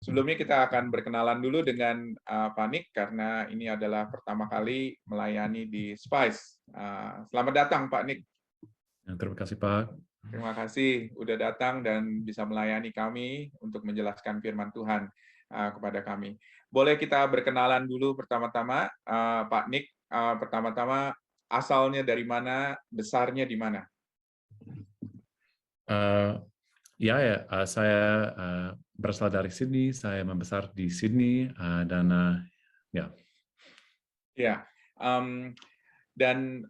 Sebelumnya kita akan berkenalan dulu dengan Pak Nick karena ini adalah pertama kali melayani di Spice. Selamat datang Pak Nick. Terima kasih Pak. Terima kasih udah datang dan bisa melayani kami untuk menjelaskan firman Tuhan kepada kami. Boleh kita berkenalan dulu pertama-tama, Pak Nick, pertama-tama asalnya dari mana, besarnya di mana? Saya berasal dari Sydney, saya membesar di Sydney, dan ya. Ya, dan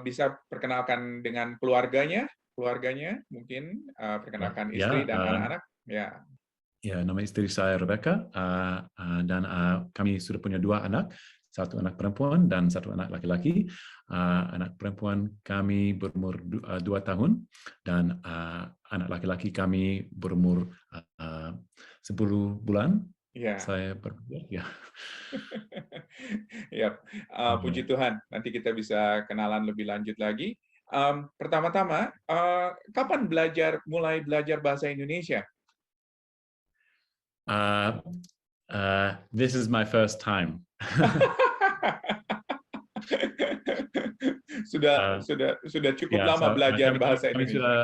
bisa perkenalkan dengan keluarganya mungkin perkenalkan istri dan anak-anak. Ya. Ya, nama istri saya Rebecca, dan kami sudah punya 2 anak, 1 anak perempuan dan 1 anak laki-laki. Anak perempuan kami berumur 2 tahun dan anak laki-laki kami berumur 10 bulan. Ya. Saya berpikir, ya. Ya, puji Tuhan. Nanti kita bisa kenalan lebih lanjut lagi. Pertama-tama, kapan mulai belajar bahasa Indonesia? This is my first time. Sudah cukup lama belajar bahasa Indonesia. Kami sudah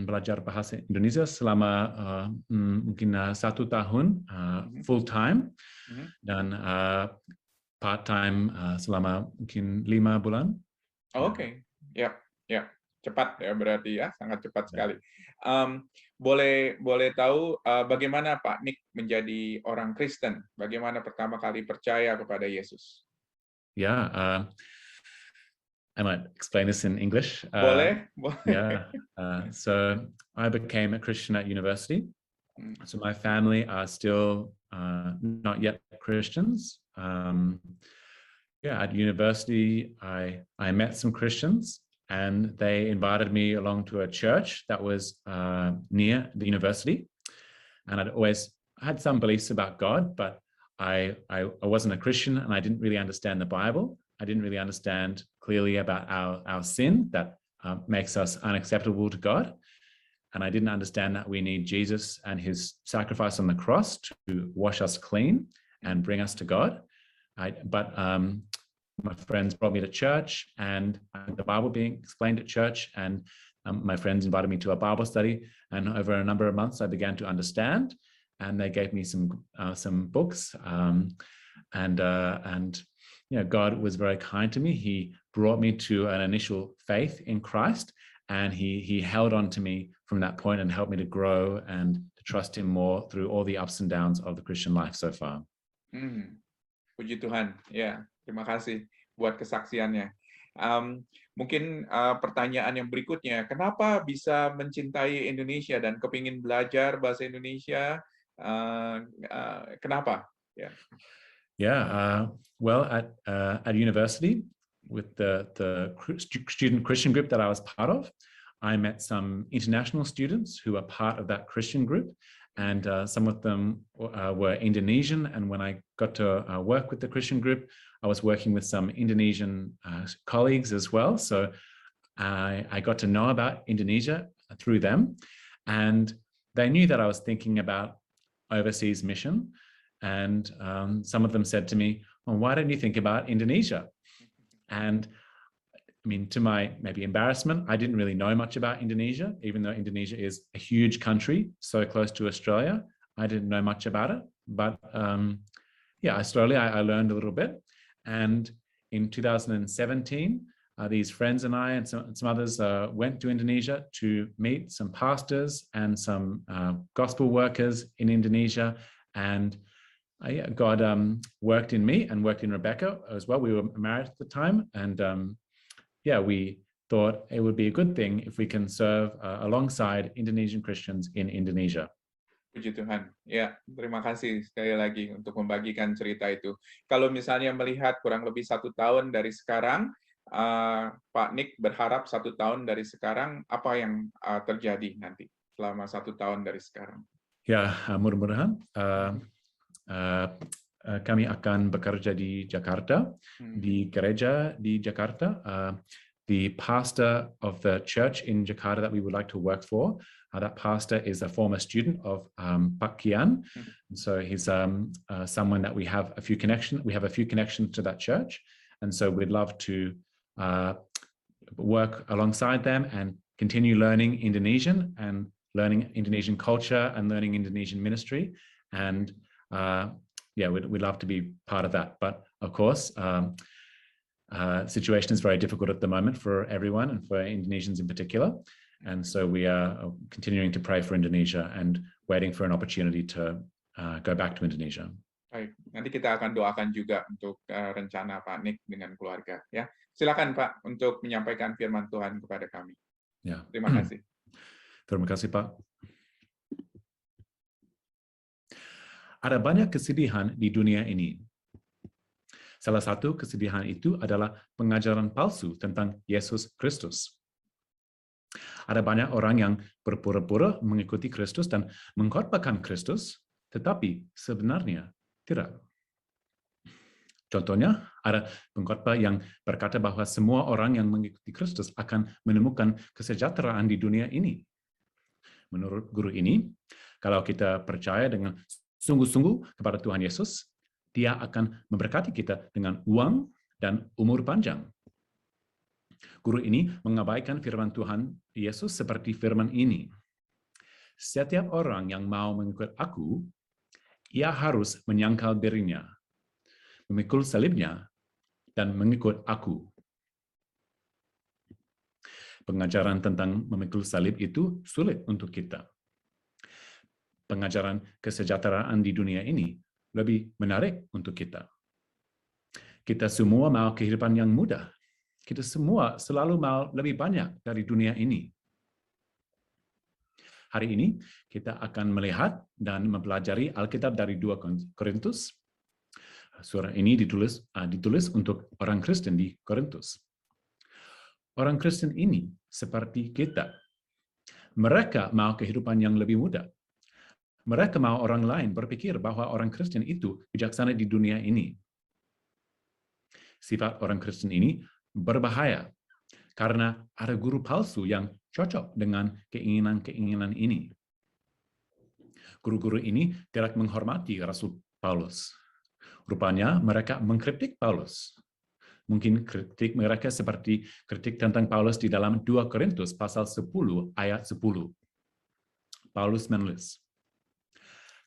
belajar bahasa Indonesia selama mungkin 1 tahun full time dan part time selama mungkin 5 bulan. Oke, ya, cepat ya berarti ya, sangat cepat sekali. Boleh tahu bagaimana Pak Nick menjadi orang Kristen? Bagaimana pertama kali percaya kepada Yesus? I might explain this in English. Boleh. So I became a Christian at university. So my family are still not yet Christians. At university, I met some Christians, and they invited me along to a church that was near the university. And I'd always had some beliefs about God, but I wasn't a Christian, and I didn't really understand the Bible. I didn't really understand clearly about our sin that makes us unacceptable to God. And I didn't understand that we need Jesus and his sacrifice on the cross to wash us clean and bring us to God. But my friends brought me to church, and the Bible being explained at church, and my friends invited me to a Bible study. And over a number of months, I began to understand, and they gave me some books. God was very kind to me. He brought me to an initial faith in Christ, and he held on to me from that point and helped me to grow and to trust him more through all the ups and downs of the Christian life so far. Puji Tuhan, ya, terima kasih buat kesaksiannya. Mungkin pertanyaan yang berikutnya, kenapa bisa mencintai Indonesia dan kepingin belajar bahasa Indonesia? Kenapa? Well, at university, with the student Christian group that I was part of, I met some international students who are part of that Christian group, and some of them were Indonesian. And when I got to work with the Christian group, I was working with some Indonesian colleagues as well. So I got to know about Indonesia through them, and they knew that I was thinking about overseas mission. And some of them said to me, well, why don't you think about Indonesia? And I mean, to my maybe embarrassment, I didn't really know much about Indonesia, even though Indonesia is a huge country, so close to Australia. I didn't know much about it. But slowly I learned a little bit. And in 2017, these friends and I and some others went to Indonesia to meet some pastors and some gospel workers in Indonesia. And God worked in me and worked in Rebecca as well. We were married at the time, and we thought it would be a good thing if we can serve alongside Indonesian Christians in Indonesia. Puji Tuhan. Ya, terima kasih sekali lagi untuk membagikan cerita itu. Kalau misalnya melihat kurang lebih 1 tahun dari sekarang, Pak Nick berharap 1 tahun dari sekarang, apa yang terjadi nanti selama 1 tahun dari sekarang? Ya, mudah-mudahan kami akan bekerja di Jakarta, di gereja di Jakarta, the pastor of the church in Jakarta that we would like to work for. That pastor is a former student of Pak Kian. So he's someone that we have a few connections to that church. And so we'd love to work alongside them and continue learning Indonesian and learning Indonesian culture and learning Indonesian ministry. And yeah, we'd love to be part of that. But of course, situation is very difficult at the moment for everyone and for Indonesians in particular. And so we are continuing to pray for Indonesia and waiting for an opportunity to go back to Indonesia. Baik, nanti kita akan doakan juga untuk rencana Pak Nick dengan keluarga. Ya, silakan Pak untuk menyampaikan firman Tuhan kepada kami. Ya. Terima kasih. Terima kasih Pak. Ada banyak kesedihan di dunia ini. Salah satu kesedihan itu adalah pengajaran palsu tentang Yesus Kristus. Ada banyak orang yang berpura-pura mengikuti Kristus dan mengkhotbahkan Kristus, tetapi sebenarnya tidak. Contohnya, ada pengkhotbah yang berkata bahwa semua orang yang mengikuti Kristus akan menemukan kesejahteraan di dunia ini. Menurut guru ini, kalau kita percaya dengan sungguh-sungguh kepada Tuhan Yesus, Dia akan memberkati kita dengan uang dan umur panjang. Guru ini mengabaikan firman Tuhan Yesus seperti firman ini. Setiap orang yang mau mengikut aku, ia harus menyangkal dirinya, memikul salibnya, dan mengikut aku. Pengajaran tentang memikul salib itu sulit untuk kita. Pengajaran kesejahteraan di dunia ini lebih menarik untuk kita. Kita semua mau kehidupan yang mudah. Kita semua selalu mau lebih banyak dari dunia ini. Hari ini kita akan melihat dan mempelajari Alkitab dari 2 Korintus. Surah ini ditulis untuk orang Kristen di Korintus. Orang Kristen ini seperti kita. Mereka mau kehidupan yang lebih mudah. Mereka mau orang lain berpikir bahwa orang Kristen itu bijaksana di dunia ini. Sifat orang Kristen ini berbahaya karena ada guru palsu yang cocok dengan keinginan-keinginan ini. Guru-guru ini tidak menghormati Rasul Paulus. Rupanya mereka mengkritik Paulus. Mungkin kritik mereka seperti kritik tentang Paulus di dalam 2 Korintus pasal 10 ayat 10. Paulus menulis,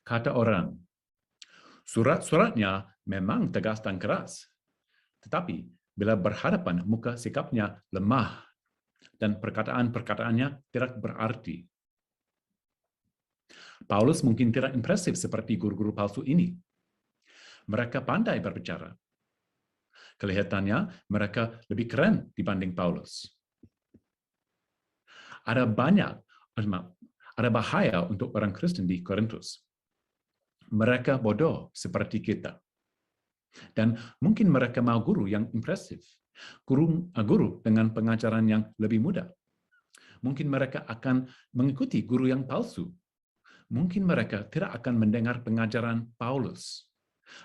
kata orang, surat-suratnya memang tegas dan keras, tetapi bila berhadapan muka sikapnya lemah dan perkataan-perkataannya tidak berarti. Paulus mungkin tidak impresif seperti guru-guru palsu ini. Mereka pandai berbicara. Kelihatannya mereka lebih keren dibanding Paulus. Ada bahaya untuk orang Kristen di Korintus. Mereka bodoh seperti kita. Dan mungkin mereka mau guru yang impresif, guru dengan pengajaran yang lebih mudah. Mungkin mereka akan mengikuti guru yang palsu. Mungkin mereka tidak akan mendengar pengajaran Paulus.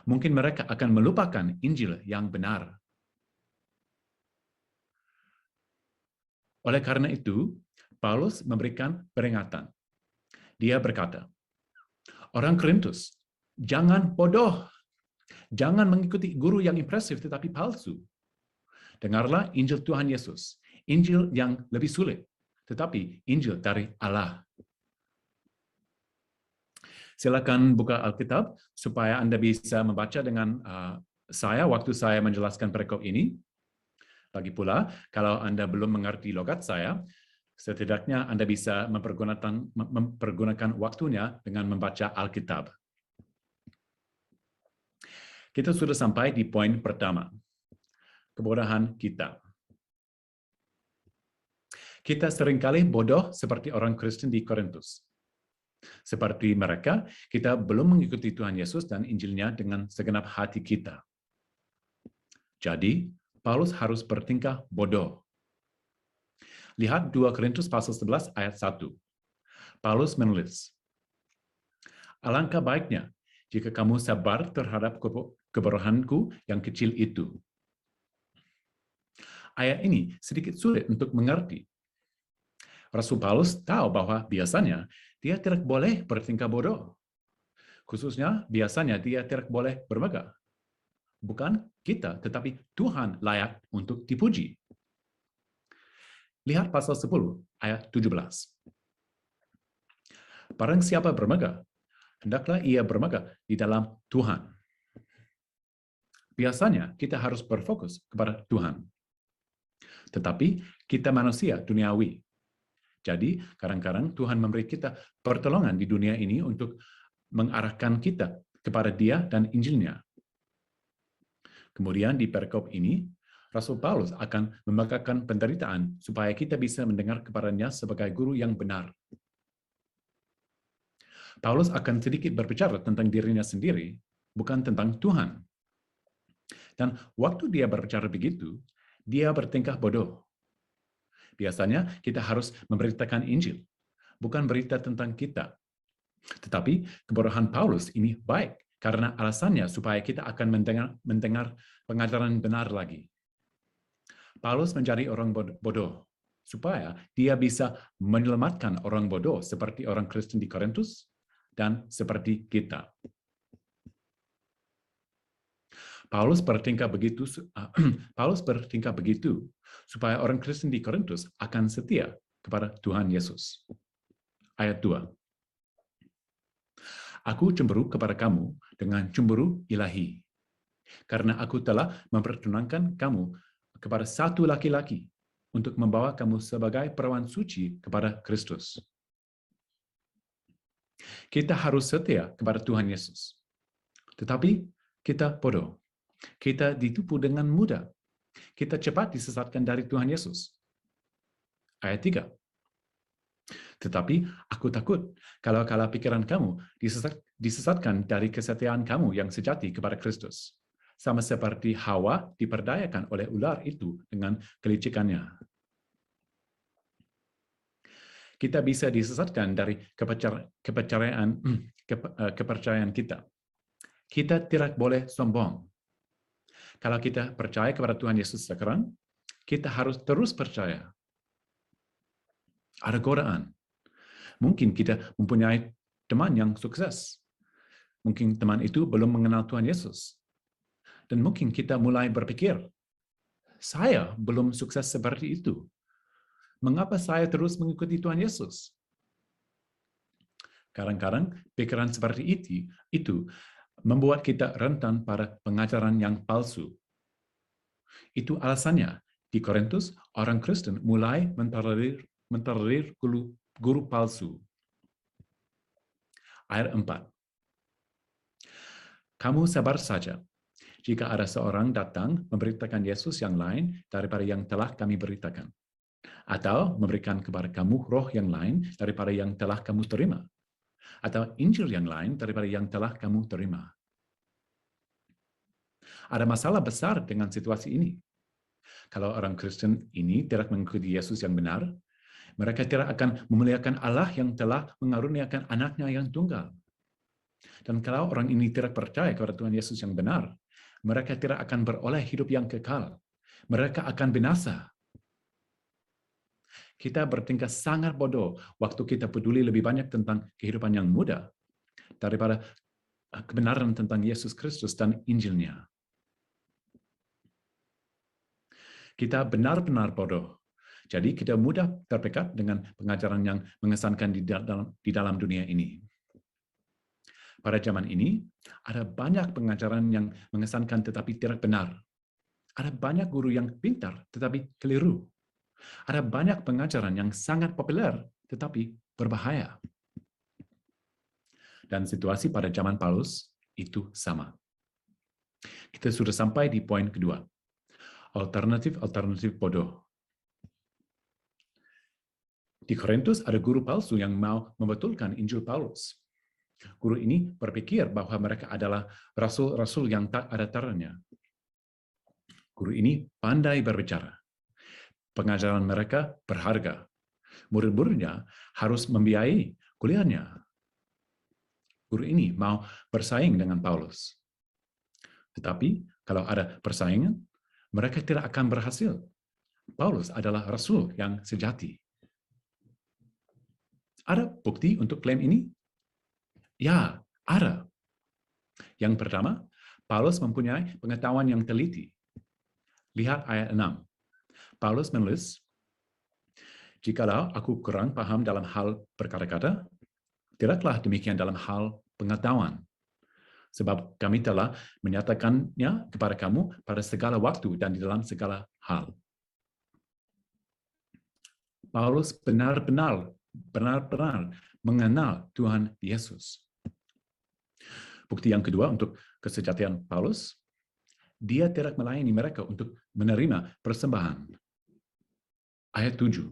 Mungkin mereka akan melupakan Injil yang benar. Oleh karena itu, Paulus memberikan peringatan. Dia berkata, orang Korintus, jangan bodoh. Jangan mengikuti guru yang impresif tetapi palsu. Dengarlah Injil Tuhan Yesus, Injil yang lebih sulit, tetapi Injil dari Allah. Silakan buka Alkitab supaya Anda bisa membaca dengan saya waktu saya menjelaskan perikop ini. Lagi pula, kalau Anda belum mengerti logat saya, setidaknya Anda bisa mempergunakan waktunya dengan membaca Alkitab. Kita sudah sampai di poin pertama, kebodohan kita. Kita seringkali bodoh seperti orang Kristen di Korintus. Seperti mereka, kita belum mengikuti Tuhan Yesus dan Injilnya dengan segenap hati kita. Jadi, Paulus harus bertingkah bodoh. Lihat 2 Korintus pasal 11 ayat 1. Paulus menulis, alangkah baiknya jika kamu sabar terhadap kebodohanku yang kecil itu. Ayat ini sedikit sulit untuk mengerti. Rasul Paulus tahu bahwa biasanya dia tidak boleh bertingkah bodoh. Khususnya biasanya dia tidak boleh bermegah. Bukan kita, tetapi Tuhan layak untuk dipuji. Lihat pasal 10, ayat 17. Barang siapa bermegah, hendaklah ia bermegah di dalam Tuhan. Biasanya kita harus berfokus kepada Tuhan. Tetapi kita manusia duniawi. Jadi kadang-kadang Tuhan memberi kita pertolongan di dunia ini untuk mengarahkan kita kepada Dia dan Injilnya. Kemudian di perikop ini, Rasul Paulus akan membanggakan penderitaan supaya kita bisa mendengar kepadanya sebagai guru yang benar. Paulus akan sedikit berbicara tentang dirinya sendiri, bukan tentang Tuhan. Dan waktu dia berbicara begitu, dia bertingkah bodoh. Biasanya kita harus memberitakan Injil, bukan berita tentang kita. Tetapi kebodohan Paulus ini baik, karena alasannya supaya kita akan mendengar pengajaran benar lagi. Paulus menjadi orang bodoh, supaya dia bisa menyelamatkan orang bodoh seperti orang Kristen di Korintus, dan seperti kita. Paulus bertingkah begitu supaya orang Kristen di Korintus akan setia kepada Tuhan Yesus. Ayat 2. Aku cemburu kepada kamu dengan cemburu ilahi, karena aku telah mempertunangkan kamu kepada satu laki-laki untuk membawa kamu sebagai perawan suci kepada Kristus. Kita harus setia kepada Tuhan Yesus. Tetapi kita bodoh. Kita ditipu dengan mudah. Kita cepat disesatkan dari Tuhan Yesus. Ayat 3. Tetapi aku takut kalau pikiran kamu disesatkan dari kesetiaan kamu yang sejati kepada Kristus. Sama seperti Hawa diperdayakan oleh ular itu dengan kelicikannya. Kita bisa disesatkan dari kepercayaan kita. Kita tidak boleh sombong. Kalau kita percaya kepada Tuhan Yesus sekarang, kita harus terus percaya. Ada godaan. Mungkin kita mempunyai teman yang sukses. Mungkin teman itu belum mengenal Tuhan Yesus. Dan mungkin kita mulai berpikir, saya belum sukses seperti itu. Mengapa saya terus mengikuti Tuhan Yesus? Kadang-kadang pikiran seperti itu membuat kita rentan pada pengajaran yang palsu. Itu alasannya di Korintus orang Kristen mulai mentolerir guru palsu. Ayat 4. Kamu sabar saja jika ada seorang datang memberitakan Yesus yang lain daripada yang telah kami beritakan, atau memberikan kepada kamu roh yang lain daripada yang telah kamu terima, atau Injil yang lain daripada yang telah kamu terima. Ada masalah besar dengan situasi ini. Kalau orang Kristen ini tidak mengikuti Yesus yang benar, mereka tidak akan memuliakan Allah yang telah mengaruniakan anaknya yang tunggal. Dan kalau orang ini tidak percaya kepada Tuhan Yesus yang benar, mereka tidak akan beroleh hidup yang kekal. Mereka akan binasa. Kita bertingkah sangat bodoh waktu kita peduli lebih banyak tentang kehidupan yang mudah daripada kebenaran tentang Yesus Kristus dan Injilnya. Kita benar-benar bodoh. Jadi kita mudah terpikat dengan pengajaran yang mengesankan di dalam dunia ini. Pada zaman ini, ada banyak pengajaran yang mengesankan tetapi tidak benar. Ada banyak guru yang pintar tetapi keliru. Ada banyak pengajaran yang sangat populer tetapi berbahaya. Dan situasi pada zaman Paulus itu sama. Kita sudah sampai di poin kedua. Alternatif bodoh. Di Korintus ada guru palsu yang mau membetulkan Injil Paulus. Guru ini berpikir bahwa mereka adalah rasul-rasul yang tak ada taranya. Guru ini pandai berbicara. Pengajaran mereka berharga. Murid-muridnya harus membiayai kuliahnya. Guru ini mau bersaing dengan Paulus. Tetapi kalau ada persaingan, mereka tidak akan berhasil. Paulus adalah rasul yang sejati. Ada bukti untuk klaim ini? Ya, ada. Yang pertama, Paulus mempunyai pengetahuan yang teliti. Lihat ayat 6. Paulus menulis, "Jikalau aku kurang paham dalam hal berkata-kata, tidaklah demikian dalam hal pengetahuan. Sebab kami telah menyatakannya kepada kamu pada segala waktu dan di dalam segala hal." Paulus benar-benar mengenal Tuhan Yesus. Bukti yang kedua untuk kesejatian Paulus, dia tidak melayani mereka untuk menerima persembahan. Ayat 7.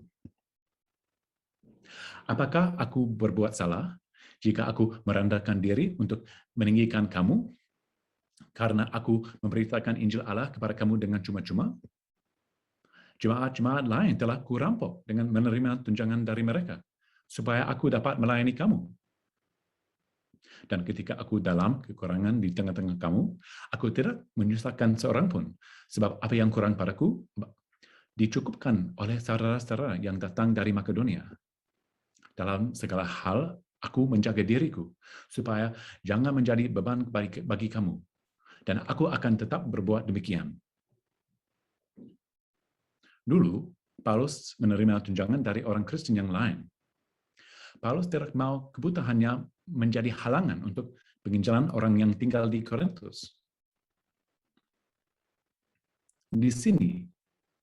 Apakah aku berbuat salah jika aku merendahkan diri untuk meninggikan kamu karena aku memberitakan Injil Allah kepada kamu dengan cuma-cuma? Jemaat-jemaat lain telah kurampok dengan menerima tunjangan dari mereka, supaya aku dapat melayani kamu. Dan ketika aku dalam kekurangan di tengah-tengah kamu, aku tidak menyusahkan seorang pun, sebab apa yang kurang padaku dicukupkan oleh saudara-saudara yang datang dari Makedonia. Dalam segala hal, aku menjaga diriku, supaya jangan menjadi beban bagi kamu. Dan aku akan tetap berbuat demikian. Dulu, Paulus menerima tunjangan dari orang Kristen yang lain. Paulus tidak mau kebutuhannya menjadi halangan untuk penginjilan orang yang tinggal di Korintus. Di sini,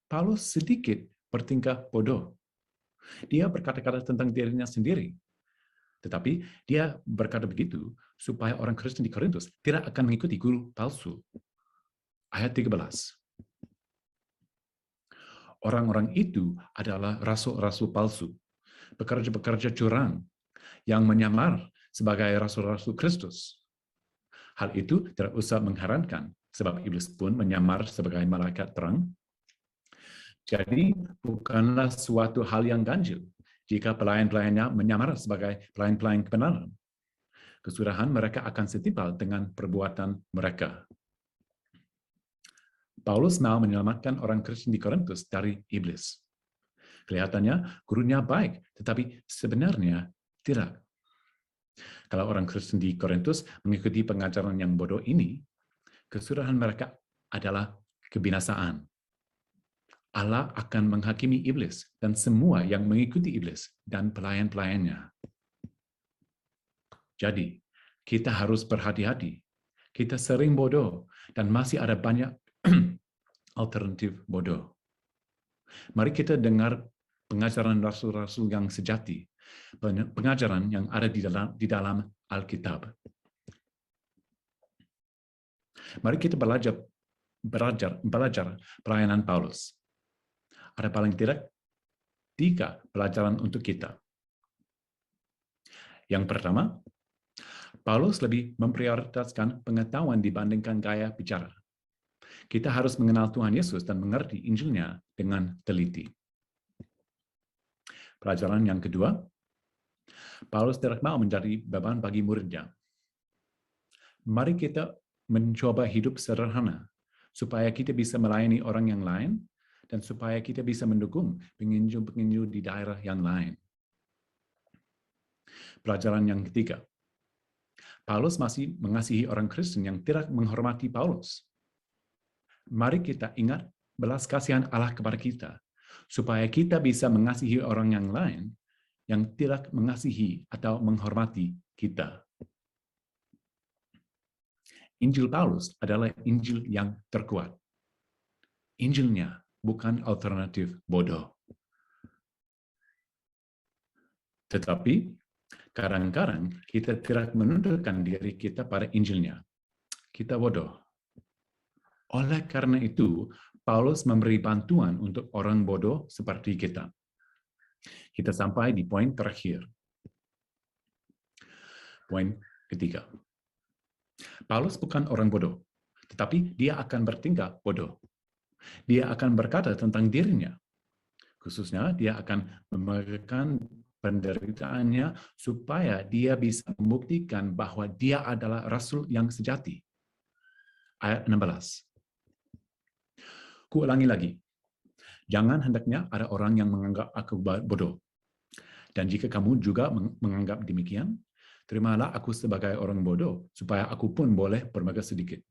Paulus sedikit bertingkah bodoh. Dia berkata-kata tentang dirinya sendiri. Tetapi dia berkata begitu supaya orang Kristen di Korintus tidak akan mengikuti guru palsu. Ayat 13. Orang-orang itu adalah rasul-rasul palsu, pekerja-pekerja curang, yang menyamar sebagai rasul-rasul Kristus. Hal itu tidak usah mengherankan, sebab iblis pun menyamar sebagai malaikat terang. Jadi, bukanlah suatu hal yang ganjil jika pelayan-pelayannya menyamar sebagai pelayan-pelayan kebenaran. Kesudahan mereka akan setimpal dengan perbuatan mereka. Paulus mau menyelamatkan orang Kristen di Korintus dari iblis. Kelihatannya gurunya baik, tetapi sebenarnya tidak. Kalau orang Kristen di Korintus mengikuti pengajaran yang bodoh ini, kesudahan mereka adalah kebinasaan. Allah akan menghakimi iblis dan semua yang mengikuti iblis dan pelayan-pelayannya. Jadi, kita harus berhati-hati. Kita sering bodoh dan masih ada banyak alternatif bodoh. Mari kita dengar pengajaran rasul-rasul yang sejati, pengajaran yang ada di dalam Alkitab. Mari kita belajar pelayanan Paulus. Ada paling tidak 3 pelajaran untuk kita. Yang pertama, Paulus lebih memprioritaskan pengetahuan dibandingkan gaya bicara. Kita harus mengenal Tuhan Yesus dan mengerti Injilnya dengan teliti. Pelajaran yang kedua, Paulus tidak mau menjadi beban bagi muridnya. Mari kita mencoba hidup sederhana, supaya kita bisa melayani orang yang lain, dan supaya kita bisa mendukung penginjil-penginjil di daerah yang lain. Pelajaran yang ketiga, Paulus masih mengasihi orang Kristen yang tidak menghormati Paulus. Mari kita ingat belas kasihan Allah kepada kita, supaya kita bisa mengasihi orang yang lain yang tidak mengasihi atau menghormati kita. Injil Paulus adalah Injil yang terkuat. Injilnya bukan alternatif bodoh. Tetapi, kadang-kadang kita tidak menundukkan diri kita pada Injilnya. Kita bodoh. Oleh karena itu, Paulus memberi bantuan untuk orang bodoh seperti kita. Kita sampai di poin terakhir. Poin ketiga. Paulus bukan orang bodoh, tetapi dia akan bertingkah bodoh. Dia akan berkata tentang dirinya. Khususnya, dia akan memberikan penderitaannya supaya dia bisa membuktikan bahwa dia adalah rasul yang sejati. Ayat 16. Kuulangi lagi. Jangan hendaknya ada orang yang menganggap aku bodoh. Dan jika kamu juga menganggap demikian, terimalah aku sebagai orang bodoh, supaya aku pun boleh bermegah sedikit.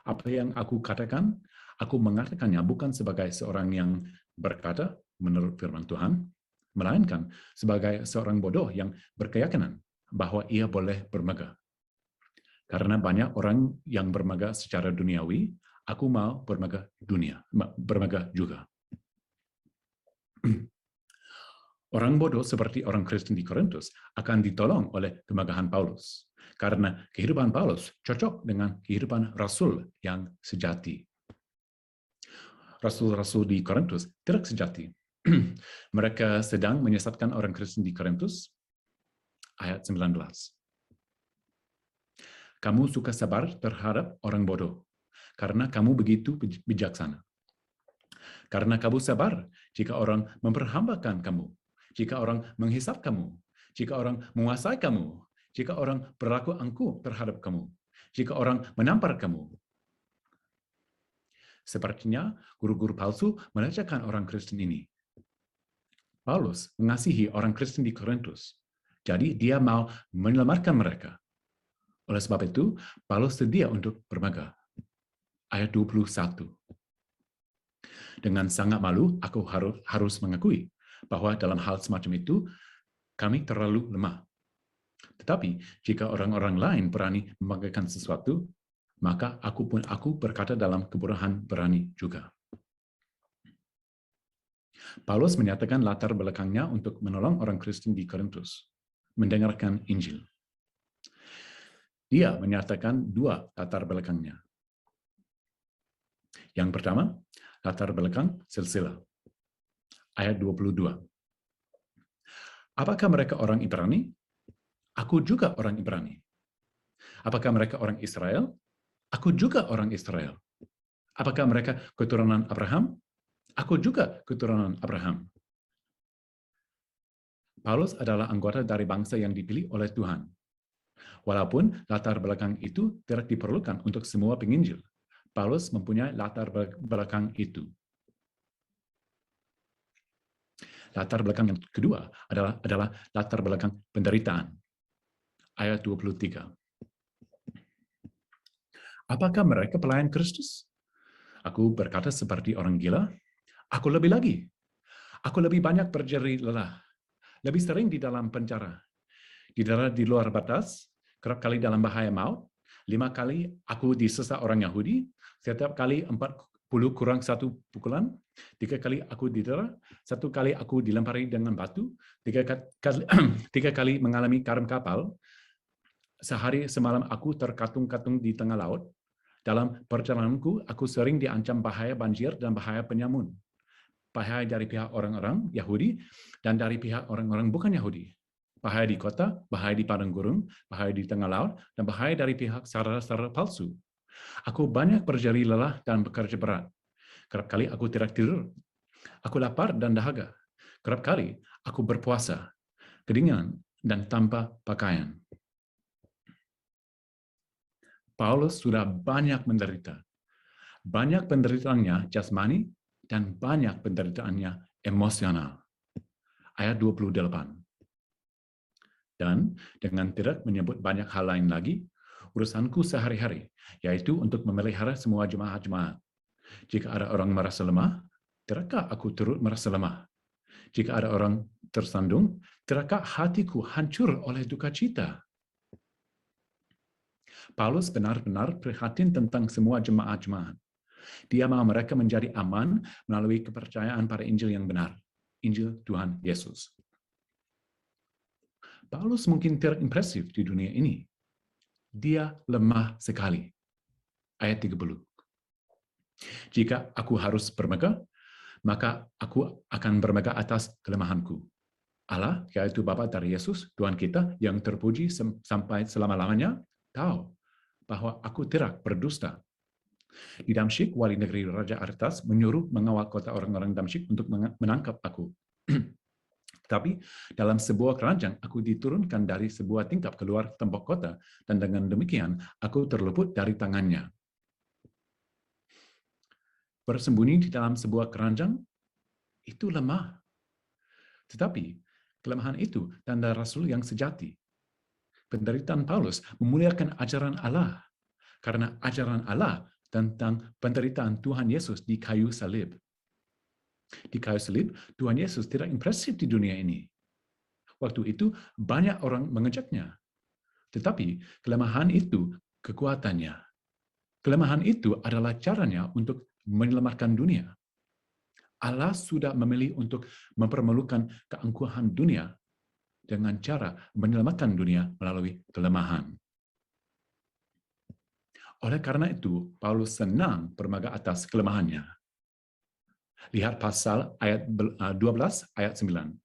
Apa yang aku katakan, aku mengatakannya bukan sebagai seorang yang berkata menurut firman Tuhan, melainkan sebagai seorang bodoh yang berkeyakinan bahwa ia boleh bermegah. Karena banyak orang yang bermegah secara duniawi, aku mau bermegah juga. Orang bodoh seperti orang Kristen di Korintus akan ditolong oleh kemegahan Paulus, karena kehidupan Paulus cocok dengan kehidupan rasul yang sejati. Rasul-rasul di Korintus tidak sejati. Mereka sedang menyesatkan orang Kristen di Korintus. Ayat 19. Kamu suka sabar terhadap orang bodoh, karena kamu begitu bijaksana. Karena kamu sabar jika orang memperhambakan kamu, jika orang menghisap kamu, jika orang menguasai kamu, jika orang berlaku angkuh terhadap kamu, jika orang menampar kamu. Sepertinya guru-guru palsu melecehkan orang Kristen ini. Paulus mengasihi orang Kristen di Korintus, jadi dia mau menyelamatkan mereka. Oleh sebab itu, Paulus sedia untuk bermegah. Ayat 21. Dengan sangat malu, aku harus mengakui bahwa dalam hal semacam itu, kami terlalu lemah. Tetapi, jika orang-orang lain berani membanggakan sesuatu, maka aku berkata dalam kebodohan berani juga. Paulus menyatakan latar belakangnya untuk menolong orang Kristen di Korintus mendengarkan Injil. Dia menyatakan dua latar belakangnya. Yang pertama, latar belakang silsilah. Ayat 22. Apakah mereka orang Ibrani? Aku juga orang Ibrani. Apakah mereka orang Israel? Aku juga orang Israel. Apakah mereka keturunan Abraham? Aku juga keturunan Abraham. Paulus adalah anggota dari bangsa yang dipilih oleh Tuhan. Walaupun latar belakang itu tidak diperlukan untuk semua penginjil, Paulus mempunyai latar belakang itu. Latar belakang yang kedua adalah latar belakang penderitaan. Ayat 23. Apakah mereka pelayan Kristus? Aku berkata seperti orang gila. Aku lebih lagi. Aku lebih banyak berjeri lelah. Lebih sering di dalam penjara. Di luar batas, kerap kali dalam bahaya maut. 5 kali aku disesat orang Yahudi. Setiap kali 40 kurang 1 pukulan. 3 kali aku didera. 1 kali aku dilempari dengan batu. 3 kali mengalami karam kapal. Sehari semalam aku terkatung-katung di tengah laut. Dalam perjalananku, aku sering diancam bahaya banjir dan bahaya penyamun. Bahaya dari pihak orang-orang Yahudi dan dari pihak orang-orang bukan Yahudi. Bahaya di kota, bahaya di padang gurun, bahaya di tengah laut, dan bahaya dari pihak saudara-saudara palsu. Aku banyak berjeri lelah dan bekerja berat. Kerap kali aku tidak tidur. Aku lapar dan dahaga. Kerap kali aku berpuasa, kedinginan, dan tanpa pakaian. Paulus sudah banyak menderita. Banyak penderitaannya jasmani dan banyak penderitaannya emosional. Ayat 28. Dan dengan tidak menyebut banyak hal lain lagi, urusanku sehari-hari, yaitu untuk memelihara semua jemaat-jemaat. Jika ada orang merasa lemah, tidakkah aku turut merasa lemah? Jika ada orang tersandung, tidakkah hatiku hancur oleh duka cita? Paulus benar-benar prihatin tentang semua jemaat-jemaat. Dia mau mereka menjadi aman melalui kepercayaan pada Injil yang benar, Injil Tuhan Yesus. Paulus mungkin tidak impresif di dunia ini. Dia lemah sekali. Ayat 30. Jika aku harus bermegah, maka aku akan bermegah atas kelemahanku. Allah, yaitu Bapa dari Yesus, Tuhan kita yang terpuji sampai selama-lamanya, tahu bahwa aku tidak berdusta. Di Damsyik, wali negeri Raja Aretas menyuruh mengawal kota orang-orang Damsyik untuk menangkap aku. Tapi dalam sebuah keranjang, aku diturunkan dari sebuah tingkap keluar tembok kota, dan dengan demikian aku terluput dari tangannya. bersembunyi di dalam sebuah keranjang, itu lemah. Tetapi kelemahan itu tanda rasul yang sejati. Penderitaan Paulus memuliakan ajaran Allah, karena ajaran Allah tentang penderitaan Tuhan Yesus di kayu salib. Di kayu salib, Tuhan Yesus tidak impresif di dunia ini. Waktu itu banyak orang mengejaknya. Tetapi kelemahan itu kekuatannya. Kelemahan itu adalah caranya untuk menyelamatkan dunia. Allah sudah memilih untuk mempermalukan keangkuhan dunia dengan cara menyelamatkan dunia melalui kelemahan. Oleh karena itu, Paulus senang bermaga atas kelemahannya. Lihat pasal ayat 12 ayat 9.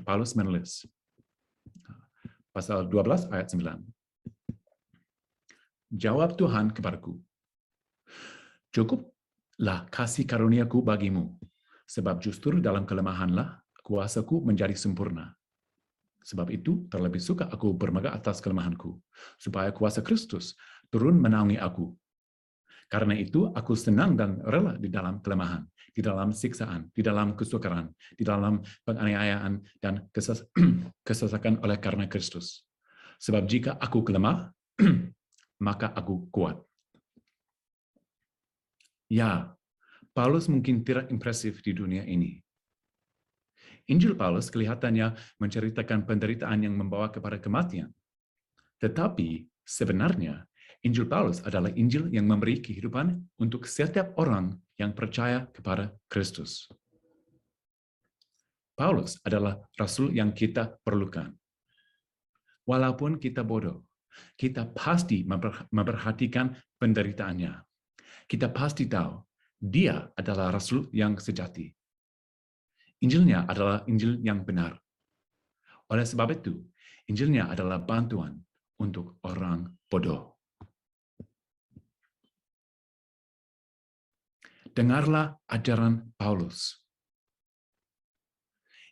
Paulus menulis. Pasal 12 ayat 9. Jawab Tuhan kepadaku, cukuplah kasih karuniaku bagimu, sebab justru dalam kelemahanlah kuasaku menjadi sempurna. Sebab itu terlebih suka aku bermegah atas kelemahanku, supaya kuasa Kristus turun menaungi aku. Karena itu aku senang dan rela di dalam kelemahan, di dalam siksaan, di dalam kesukaran, di dalam penganiayaan dan kesesakan oleh karena Kristus. Sebab jika aku lemah, maka aku kuat. Ya, Paulus mungkin tidak impresif di dunia ini. Injil Paulus kelihatannya menceritakan penderitaan yang membawa kepada kematian. Tetapi sebenarnya Injil Paulus adalah Injil yang memberi kehidupan untuk setiap orang yang percaya kepada Kristus. Paulus adalah rasul yang kita perlukan. Walaupun kita bodoh, kita pasti memperhatikan penderitaannya. Kita pasti tahu dia adalah rasul yang sejati. Injilnya adalah Injil yang benar. Oleh sebab itu, Injilnya adalah bantuan untuk orang bodoh. Dengarlah ajaran Paulus.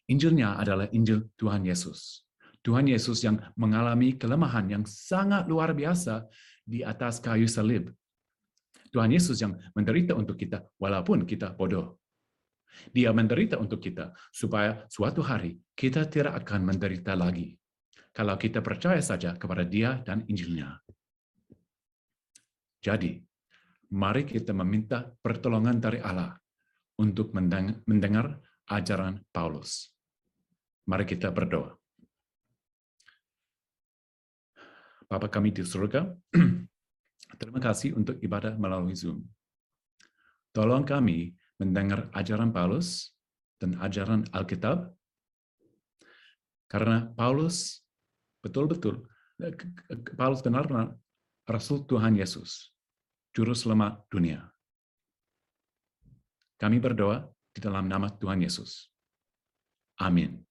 Injilnya adalah Injil Tuhan Yesus. Tuhan Yesus yang mengalami kelemahan yang sangat luar biasa di atas kayu salib. Tuhan Yesus yang menderita untuk kita walaupun kita bodoh. Dia menderita untuk kita supaya suatu hari kita tidak akan menderita lagi. Kalau kita percaya saja kepada Dia dan Injilnya. Jadi, mari kita meminta pertolongan dari Allah untuk mendengar ajaran Paulus. Mari kita berdoa. Bapa kami di surga, terima kasih untuk ibadah melalui Zoom. Tolong kami mendengar ajaran Paulus dan ajaran Alkitab, karena Paulus betul-betul, Paulus benar-benar Rasul Tuhan Yesus, Juru Selamat dunia. Kami berdoa di dalam nama Tuhan Yesus. Amin.